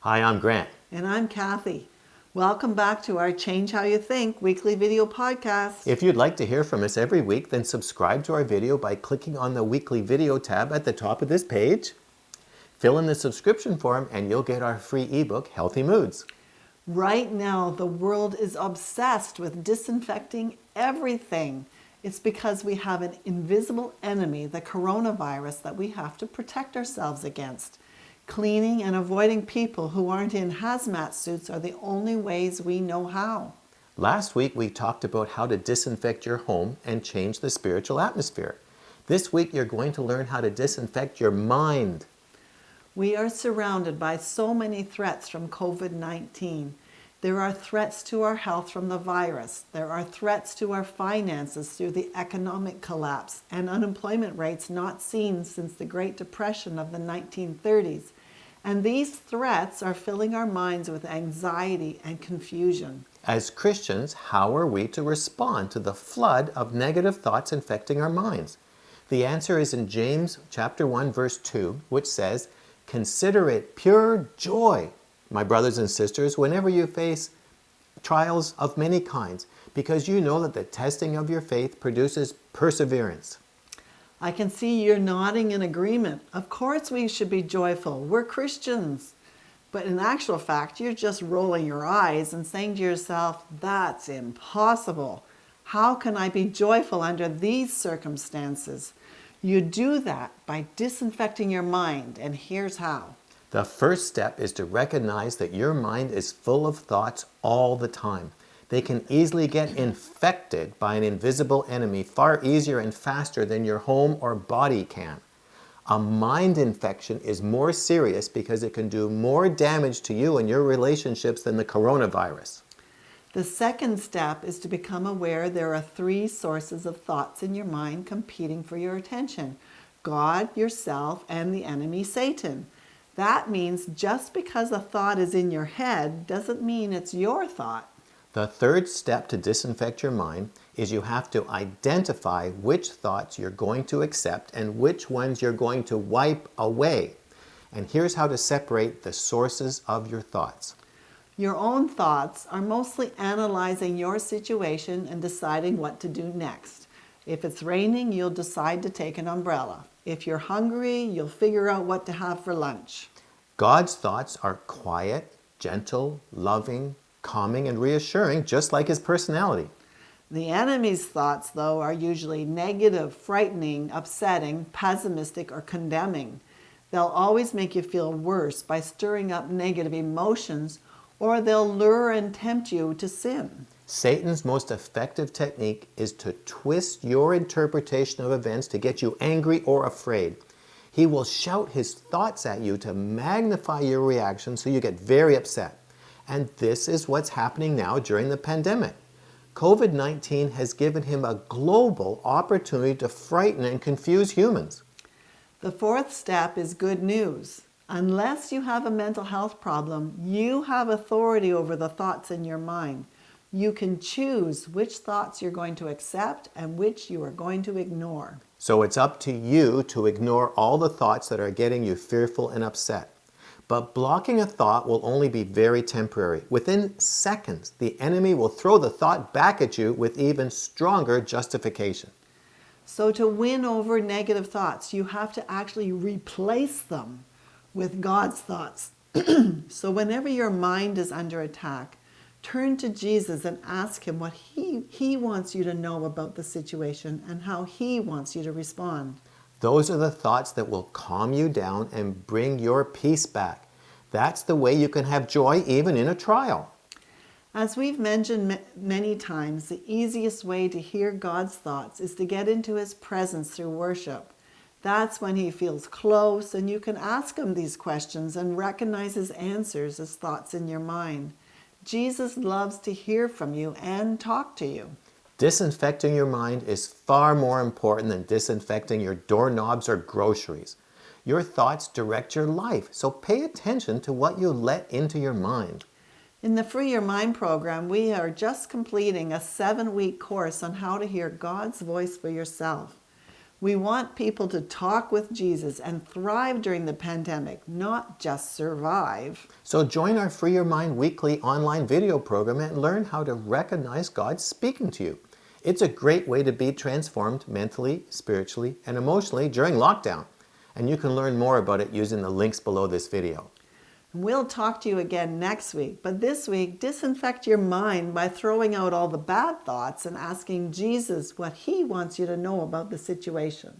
Hi, I'm Grant. And I'm Kathy. Welcome back to our Change How You Think weekly video podcast. If you'd like to hear from us every week, then subscribe to our video by clicking on the weekly video tab at the top of this page. Fill in the subscription form and you'll get our free ebook, Healthy Moods. Right now, the world is obsessed with disinfecting everything. It's because we have an invisible enemy, the coronavirus, that we have to protect ourselves against. Cleaning and avoiding people who aren't in hazmat suits are the only ways we know how. Last week, we talked about how to disinfect your home and change the spiritual atmosphere. This week, you're going to learn how to disinfect your mind. We are surrounded by so many threats from COVID-19. There are threats to our health from the virus. There are threats to our finances through the economic collapse and unemployment rates not seen since the Great Depression of the 1930s. And these threats are filling our minds with anxiety and confusion. As Christians, how are we to respond to the flood of negative thoughts infecting our minds? The answer is in James chapter 1, verse 2, which says, "Consider it pure joy, my brothers and sisters, whenever you face trials of many kinds, because you know that the testing of your faith produces perseverance." I can see you're nodding in agreement. Of course we should be joyful. We're Christians. But in actual fact, you're just rolling your eyes and saying to yourself, that's impossible. How can I be joyful under these circumstances? You do that by disinfecting your mind, and here's how. The first step is to recognize that your mind is full of thoughts all the time. They can easily get infected by an invisible enemy far easier and faster than your home or body can. A mind infection is more serious because it can do more damage to you and your relationships than the coronavirus. The second step is to become aware there are three sources of thoughts in your mind competing for your attention: God, yourself, and the enemy, Satan. That means just because a thought is in your head doesn't mean it's your thought. The third step to disinfect your mind is you have to identify which thoughts you're going to accept and which ones you're going to wipe away. And here's how to separate the sources of your thoughts. Your own thoughts are mostly analyzing your situation and deciding what to do next. If it's raining, you'll decide to take an umbrella. If you're hungry, you'll figure out what to have for lunch. God's thoughts are quiet, gentle, loving, calming, and reassuring, just like his personality. The enemy's thoughts, though, are usually negative, frightening, upsetting, pessimistic, or condemning. They'll always make you feel worse by stirring up negative emotions, or they'll lure and tempt you to sin. Satan's most effective technique is to twist your interpretation of events to get you angry or afraid. He will shout his thoughts at you to magnify your reaction so you get very upset. And this is what's happening now during the pandemic. COVID-19 has given him a global opportunity to frighten and confuse humans. The fourth step is good news. Unless you have a mental health problem, you have authority over the thoughts in your mind. You can choose which thoughts you're going to accept and which you are going to ignore. So it's up to you to ignore all the thoughts that are getting you fearful and upset. But blocking a thought will only be very temporary. Within seconds, the enemy will throw the thought back at you with even stronger justification. So to win over negative thoughts, you have to actually replace them with God's thoughts. So whenever your mind is under attack, turn to Jesus and ask him what he wants you to know about the situation and how he wants you to respond. Those are the thoughts that will calm you down and bring your peace back. That's the way you can have joy even in a trial. As we've mentioned many times, the easiest way to hear God's thoughts is to get into his presence through worship. That's when he feels close and you can ask him these questions and recognize his answers as thoughts in your mind. Jesus loves to hear from you and talk to you. Disinfecting your mind is far more important than disinfecting your doorknobs or groceries. Your thoughts direct your life, so pay attention to what you let into your mind. In the Free Your Mind program, we are just completing a 7-week course on how to hear God's voice for yourself. We want people to talk with Jesus and thrive during the pandemic, not just survive. So join our Free Your Mind weekly online video program and learn how to recognize God speaking to you. It's a great way to be transformed mentally, spiritually, and emotionally during lockdown. And you can learn more about it using the links below this video. We'll talk to you again next week, but this week, disinfect your mind by throwing out all the bad thoughts and asking Jesus what he wants you to know about the situation.